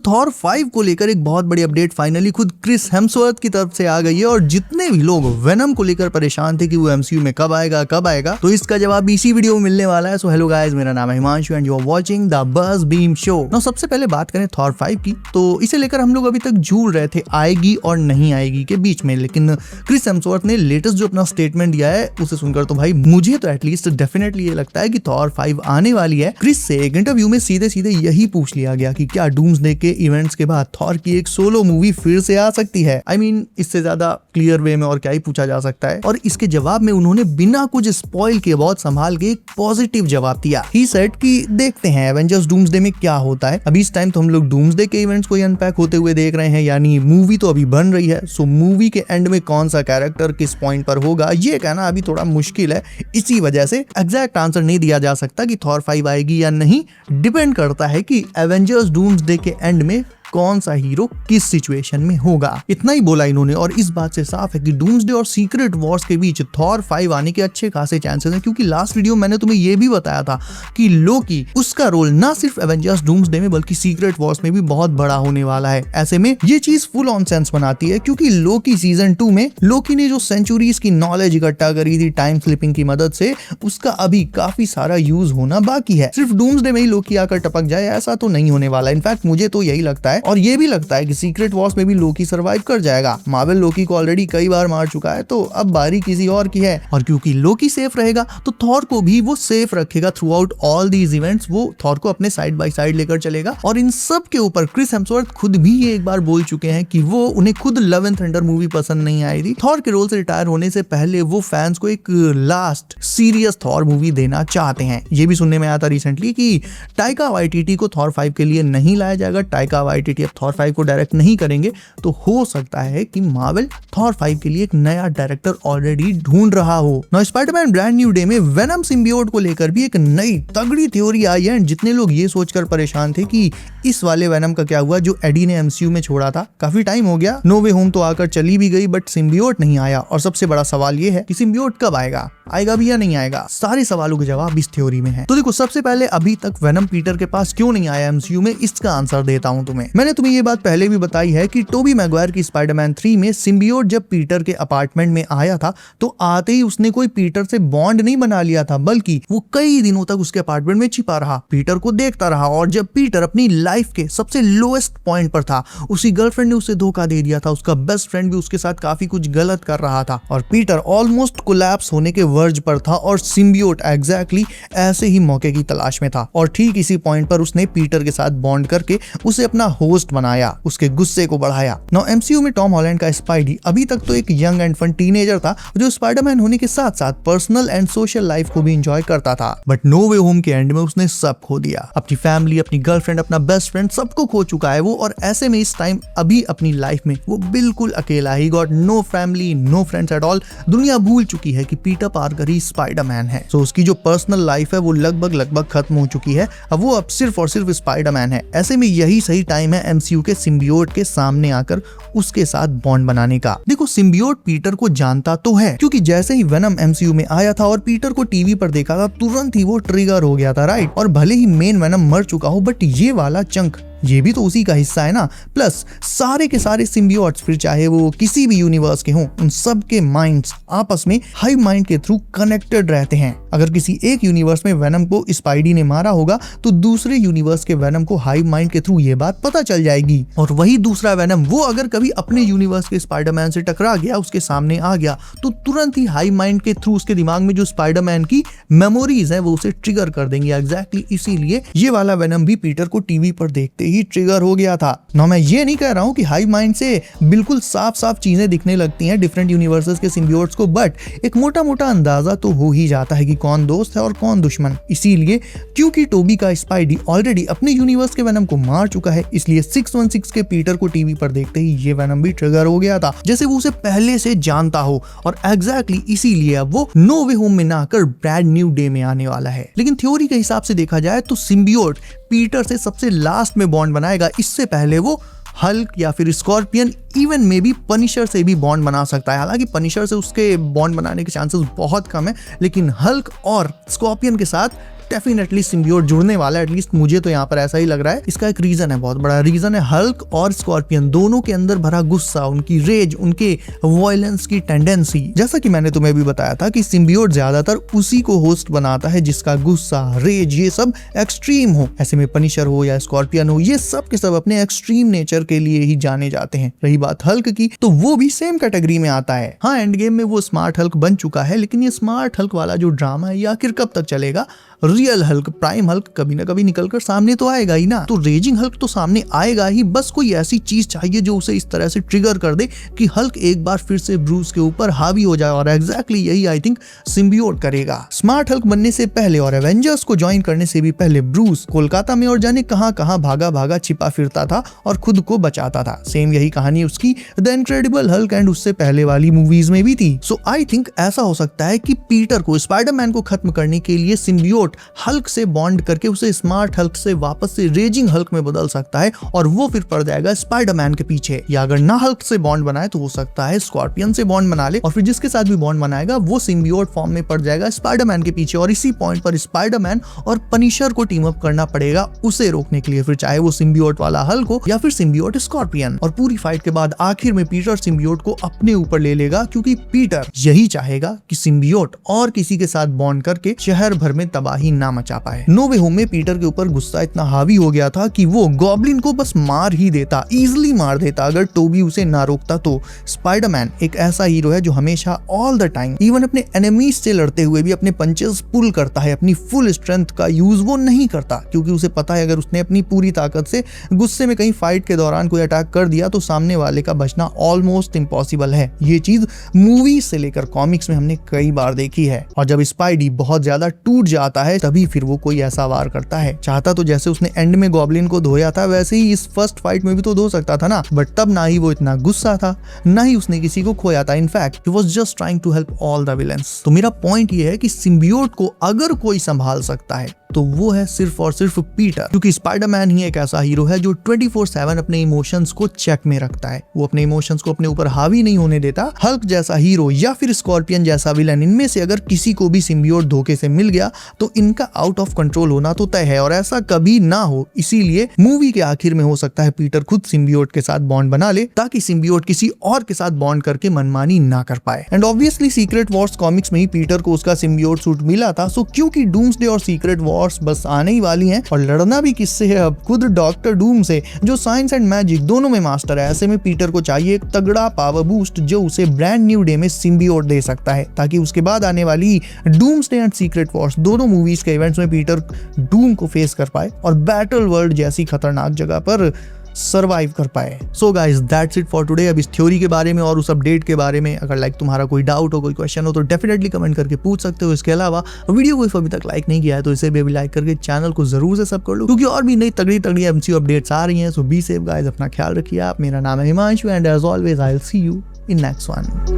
Thor 5 को लेकर एक बहुत बड़ी अपडेट फाइनली खुद क्रिस हेम्सवर्थ की तरफ से आ गई है और जितने भी लोग वेनम को लेकर परेशान थे कि वो एमसीयू में कब आएगा तो इसका जवाब इसी वीडियो में मिलने वाला है। सो हेलो गाइस, मेरा नाम है Himanshu and you are watching the buzz beam show. Now सबसे पहले बात करें थॉर 5 की, तो इसे लेकर हम लोग अभी तक झूल रहे थे आएगी और नहीं आएगी के बीच में, लेकिन क्रिस हेम्सवर्थ ने लेटेस्ट जो अपना स्टेटमेंट दिया है उसे सुनकर तो भाई मुझे तो एटलीस्ट डेफिनेटली ये लगता है कि थॉर 5 आने वाली है। क्रिस से एक इंटरव्यू में सीधे सीधे यही पूछ लिया गया कि क्या डूम्सडे के इवेंट्स के बाद थॉर की एक सोलो मूवी फिर से आ सकती है। I mean, इससे ज्यादा क्लियर वे में और क्या ही पूछा जा सकता है। और इसके जवाब में उन्होंने बिना कुछ स्पॉइल के बहुत संभाल के एक पॉजिटिव जवाब दिया। ही सेड कि देखते हैं एवेंजर्स डूम्सडे में क्या होता है। अभी इस टाइम तो हम लोग डूम्सडे के इवेंट्स को ही अनपैक होते हुए देख रहे हैं, यानी मूवी तो अभी बन रही है। सो मूवी के एंड में कौन सा कैरेक्टर किस पॉइंट पर होगा ये कहना अभी थोड़ा मुश्किल है। इसी वजह से एग्जैक्ट आंसर नहीं दिया जा सकता कि थॉर 5 आएगी या नहीं। डिपेंड करता है कि एवेंजर्स डूम्सडे के एंड में कौन सा हीरो किस सिचुएशन में होगा। इतना ही बोला इन्होंने और इस बात से साफ है कि डूम्सडे और सीक्रेट वॉर्स के बीच थॉर 5 आने के अच्छे खासे चांसेस हैं, क्योंकि लास्ट वीडियो मैंने तुम्हें यह भी बताया था कि लोकी उसका रोल ना सिर्फ एवेंजर्स डूम्सडे में बल्कि सीक्रेट वॉर्स में भी बहुत बड़ा होने वाला है। ऐसे में ये चीज फुल ऑन सेंस बनाती है, क्योंकि लोकी सीजन 2 में लोकी ने जो सेंचुरीज की नॉलेज इकट्ठा करी थी टाइम स्लिपिंग की मदद से, उसका अभी काफी सारा यूज होना बाकी है। सिर्फ डूम्सडे में ही लोकी आकर टपक जाए ऐसा तो नहीं होने वाला। इनफैक्ट मुझे तो यही लगता है और ये भी लगता है कि सीक्रेट वॉर्स में भी लोकी सर्वाइव कर जाएगा। मार्वल लोकी को ऑलरेडी कई बार मार चुका है, तो अब बारी किसी और की है। और क्योंकि लोकी सेफ रहेगा तो थॉर को भी वो सेफ रखेगा through out all these events. वो थॉर को अपने साइड बाय साइड लेकर चलेगा। और इन सब के ऊपर क्रिस हेम्सवर्थ खुद भी ये एक बार बोल चुके हैं कि वो उन्हें खुद लव एंड थंडर मूवी पसंद नहीं आई थी। थॉर के रोल से रिटायर होने से पहले वो फैंस को एक लास्ट सीरियस थॉर मूवी देना चाहते हैं। ये भी सुनने में आया था रिसेंटली कि टाइका वाइटिटी को थॉर 5 के लिए नहीं लाया जाएगा। टाइका वाइटिटी अब थॉर 5 को डायरेक्ट नहीं करेंगे, तो हो सकता है कि मार्वल थॉर 5 के लिए एक नया डायरेक्टर ऑलरेडी ढूंढ रहा हो। Now Spiderman brand new day में वेनम सिम्बियोट को लेकर भी एक नई तगड़ी थ्योरी आई है। जितने लोग ये सोचकर परेशान थे कि इस वाले वेनम का क्या हुआ जो एडी ने एमसीयू में छोड़ा था, काफी टाइम हो गया, नो वे होम तो आकर चली भी गई बट सिम्बियोट नहीं आया। और सबसे बड़ा सवाल ये है कि सिम्बियोट कब आएगा भी या नहीं आएगा। सारे सवालों के जवाब इस थ्योरी में है। तो देखो, सबसे पहले अभी तक वेनम पीटर के पास क्यों नहीं आया एमसीयू में, इसका आंसर देता हूं तुम्हें। मैंने तुम्हें ये बात पहले भी बताई है कि टोबी मैगवायर की स्पाइडरमैन 3 में सिम्बियोट जब पीटर के अपार्टमेंट में आया था तो आते ही उसने कोई पीटर से बॉन्ड नहीं बना लिया था, बल्कि वो कई दिनों तक उसके अपार्टमेंट में छिपा रहा, पीटर को देखता रहा। और जब पीटर अपनी लाइफ के सबसे लोएस्ट पॉइंट पर था, उसकी गर्लफ्रेंड ने उसे धोखा दे दिया था, उसका बेस्ट फ्रेंड भी उसके साथ काफी कुछ गलत कर रहा था और पीटर ऑलमोस्ट कोलैप्स होने के वर्ज पर था और सिम्बियोट एग्जैक्टली ऐसे ही मौके की तलाश में था। और ठीक इसी पॉइंट पर उसने पीटर के साथ बॉन्ड करके उसे अपना होस्ट बनाया, उसके गुस्से को बढ़ाया। नाउ एमसीयू में टॉम हॉलैंड का स्पाइडी अभी तक तो एक यंग एंड फन टीनेजर था जो स्पाइडरमैन होने के साथ साथ पर्सनल एंड सोशल लाइफ को भी एंजॉय करता था। बट नो वे होम के एंड में उसने सब खो दिया, अपनी फैमिली, अपनी गर्लफ्रेंड, अपना बेस्ट फ्रेंड, सबको खो चुका है वो। और ऐसे में इस टाइम अभी अपनी लाइफ में वो बिल्कुल अकेला ही, got no family, no friends at all. दुनिया भूल चुकी है कि पीटर पार्कर ही स्पाइडरमैन है। सो उसकी जो पर्सनल लाइफ है वो लगभग खत्म हो चुकी है। अब वो अब सिर्फ और सिर्फ स्पाइडरमैन है। ऐसे में यही सही टाइम है एमसीयू के सिम्बियोट के सामने आकर उसके साथ बॉन्ड बनाने का। देखो, सिम्बियोट पीटर को जानता तो है, क्योंकि जैसे ही वेनम एमसीयू में आया था और पीटर को टीवी पर देखा था तुरंत ही वो ट्रिगर हो गया था, राइट। और भले ही मेन वेनम मर चुका हो बट ये वाला चंक ये भी तो उसी का हिस्सा है ना। प्लस सारे के सारे सिम्बियोट्स, फिर चाहे वो किसी भी यूनिवर्स के हों, उन सब के माइंड्स आपस में हाइव माइंड के थ्रू कनेक्टेड रहते हैं। अगर किसी एक यूनिवर्स में वेनम को स्पाइडी ने मारा होगा तो दूसरे यूनिवर्स के वेनम को हाइव माइंड के थ्रू ये बात पता चल जाएगी। और वही दूसरा वेनम वो अगर कभी अपने यूनिवर्स के स्पाइडरमैन से टकरा गया, उसके सामने आ गया, तो तुरंत ही हाइव माइंड के थ्रू उसके दिमाग में जो स्पाइडरमैन की मेमोरीज है वो उसे ट्रिगर कर देंगे। एग्जैक्टली इसीलिए ये वाला वेनम भी पीटर को टीवी पर देखते ही ट्रिगर हो गया था ना। मैं ये नहीं कह रहा हूं कि हाइव माइंड से बिल्कुल साफ साफ चीजें दिखने लगती हैं डिफरेंट यूनिवर्सेस के सिम्बियोट्स को, बट एक मोटा मोटा अंदाजा तो हो ही जाता है कि कौन दोस्त है और कौन दुश्मन। इसीलिए क्योंकि टोबी का स्पाइडी ऑलरेडी अपने यूनिवर्स के वेनम को मार चुका है, इसलिए 616 के पीटर को टीवी पर देखते ही ये वेनम भी ट्रिगर हो गया था, जैसे वो उसे पहले से जानता हो। और एग्जैक्टली इसीलिए अब वो नो वे होम में ना आकर ब्रांड न्यू डे में आने वाला है। लेकिन थ्योरी के हिसाब से देखा जाए तो सिम्बियोट पीटर से सबसे लास्ट में बॉन्ड बनाएगा। इससे पहले वो हल्क या फिर स्कॉर्पियन, इवन में भी पनिशर से भी बॉन्ड बना सकता है। हालांकि पनिशर से उसके बॉन्ड बनाने के चांसेस बहुत कम है, लेकिन हल्क और स्कॉर्पियन के साथ डेफिनेटली सिम्बियोट जुड़ने वाला है, एटलीस्ट मुझे तो यहाँ पर ऐसा ही लग रहा है। इसका एक रीजन है, बहुत बड़ा रीजन है, हल्क और स्कॉर्पियन दोनों के अंदर भरा गुस्सा, उनकी रेज, उनके वायलेंस की टेंडेंसी। जैसा कि मैंने तुम्हें भी बताया था कि सिम्बियोट ज्यादातर उसी को होस्ट बनाता है जिसका गुस्सा, रेज ये सब एक्सट्रीम हो। ऐसे में पनिशर हो या स्कॉर्पियन हो, ये सब के सब अपने एक्सट्रीम नेचर के लिए ही जाने जाते हैं। रही बात हल्क की, तो वो भी सेम कैटेगरी में आता है। हाँ, एंड गेम में वो स्मार्ट हल्क बन चुका है, लेकिन ये स्मार्ट हल्क वाला जो ड्रामा है ये आखिर कब तक चलेगा? रियल हल्क, प्राइम हल्क कभी ना कभी निकलकर सामने तो आएगा ही ना। तो रेजिंग हल्क तो सामने आएगा ही, बस कोई ऐसी चीज चाहिए जो उसे इस तरह से ट्रिगर कर दे कि हल्क एक बार फिर से ब्रूस के ऊपर हावी हो जाए। और एग्जैक्टली यही आई थिंक सिम्बियोट करेगा। स्मार्ट हल्क बनने से पहले और एवेंजर्स को ज्वाइन करने से भी पहले ब्रूस कोलकाता में और जाने कहां कहां भागा भागा छिपा फिरता था और खुद को बचाता था। सेम यही कहानी उसकी द इनक्रेडिबल हल्क एंड उससे पहले वाली मूवीज में भी थी। सो आई थिंक ऐसा हो सकता है कि पीटर को, स्पाइडरमैन को खत्म करने के लिए सिम्बियोट हल्क से बॉन्ड करके उसे स्मार्ट हल्क से वापस से रेजिंग हल्क में बदल सकता है और वो फिर पड़ जाएगा स्पाइडरमैन के पीछे। या अगर ना हल्क से बॉन्ड बनाए तो हो सकता है स्कॉर्पियन से बॉन्ड बना ले और फिर जिसके साथ भी बॉन्ड बनाएगा वो सिम्बियोट फॉर्म में पड़ जाएगा स्पाइडरमैन के पीछे। और इसी पॉइंट पर स्पाइडरमैन और पनिशर को टीम अप करना पड़ेगा उसे रोकने के लिए, फिर चाहे वो सिम्बियोट वाला हल्क हो या फिर सिम्बियोट स्कॉर्पियन। और पूरी फाइट के बाद आखिर में पीटर सिम्बियोट को अपने ऊपर ले लेगा, क्योंकि पीटर यही चाहेगा कि सिम्बियोट और किसी के साथ बॉन्ड करके शहर भर में तबाही ना मचा पाए। नो वे होम में पीटर के ऊपर गुस्सा इतना हावी हो गया था कि वो गॉब्लिन को बस मार ही देता, इजीली मार देता अगर टोबी उसे ना रोकता तो। स्पाइडरमैन एक ऐसा हीरो है जो हमेशा ऑल द टाइम इवन अपने एनिमीज से लड़ते हुए भी अपने पंचेस पुल करता है, अपनी फुल स्ट्रेंथ का यूज वो नहीं करता, क्योंकि उसे पता है अगर उसने अपनी पूरी ताकत से गुस्से में कहीं फाइट के दौरान कोई अटैक कर दिया तो सामने वाले का बचना ऑलमोस्ट इम्पॉसिबल है। ये चीज मूवी से लेकर कॉमिक्स में हमने कई बार देखी है। और जब स्पाइडी बहुत ज्यादा टूट जाता है तभी फिर वो कोई ऐसा वार करता है। चाहता तो जैसे उसने एंड में गॉब्लिन को धोया था वैसे ही इस फर्स्ट फाइट में भी तो धो सकता था ना, बट तब ना ही वो इतना गुस्सा था, ना ही उसने किसी को खोया था। In fact he was just trying to help all the villains. तो मेरा पॉइंट ये है कि सिम्बियोट को अगर कोई संभाल सकता है तो वो है सिर्फ और सिर्फ पीटर, क्योंकि स्पाइडरमैन ही एक ऐसा हीरो है जो 24/7 अपने इमोशंस को चेक में रखता है। वो अपने इमोशंस को अपने ऊपर हावी नहीं होने देता। हल्क जैसा हीरो या फिर स्कॉर्पियन जैसा विलन, इनमें से अगर किसी को भी सिम्बियोट धोखे से मिल गया तो इनका आउट ऑफ कंट्रोल होना तो तय है और ऐसा कभी ना हो। इसीलिए मूवी के आखिर में हो सकता है पीटर खुद सिम्बियोट के साथ बॉन्ड बना ले ताकि सिम्बियोट किसी और के साथ बॉन्ड करके मनमानी ना कर पाए। And obviously secret Wars comics में ही पीटर को उसका सिम्बियोट सूट मिला था। सो क्योंकि डूम्सडे और सीक्रेट वॉर्स बस आने ही वाली हैं और लड़ना भी किससे है अब, खुद डॉक्टर डूम से, जो साइंस एंड मैजिक दोनों में मास्टर है। ऐसे में पीटर को चाहिए एक तगड़ा पावर बूस्ट जो उसे ब्रांड न्यू डे में सिम्बियोट दे सकता है, ताकि उसके बाद आने वाली डूम्सडे एंड सीक्रेट वॉर्स दोनों मूवीज के इवेंट्स में पीटर डूम को फेस कर पाए और बैटल वर्ल्ड जैसी खतरनाक जगह पर सरवाइव कर पाए। So guys that's it for today. अब इस थ्योरी के बारे में और उस अपडेट के बारे में अगर तुम्हारा कोई डाउट हो, कोई क्वेश्चन हो तो डेफिनेटली कमेंट करके पूछ सकते हो। इसके अलावा वीडियो को अभी तक लाइक नहीं किया है तो इसे भी अभी लाइक करके चैनल को जरूर से सब कर लो, क्योंकि और भी नई तगड़ी तगड़ी एमसीयू अपडेट्स आ रही हैं। सो बी सेफ गाइस, अपना ख्याल रखिए आप। मेरा नाम है Himanshu and as always I will see you in next one.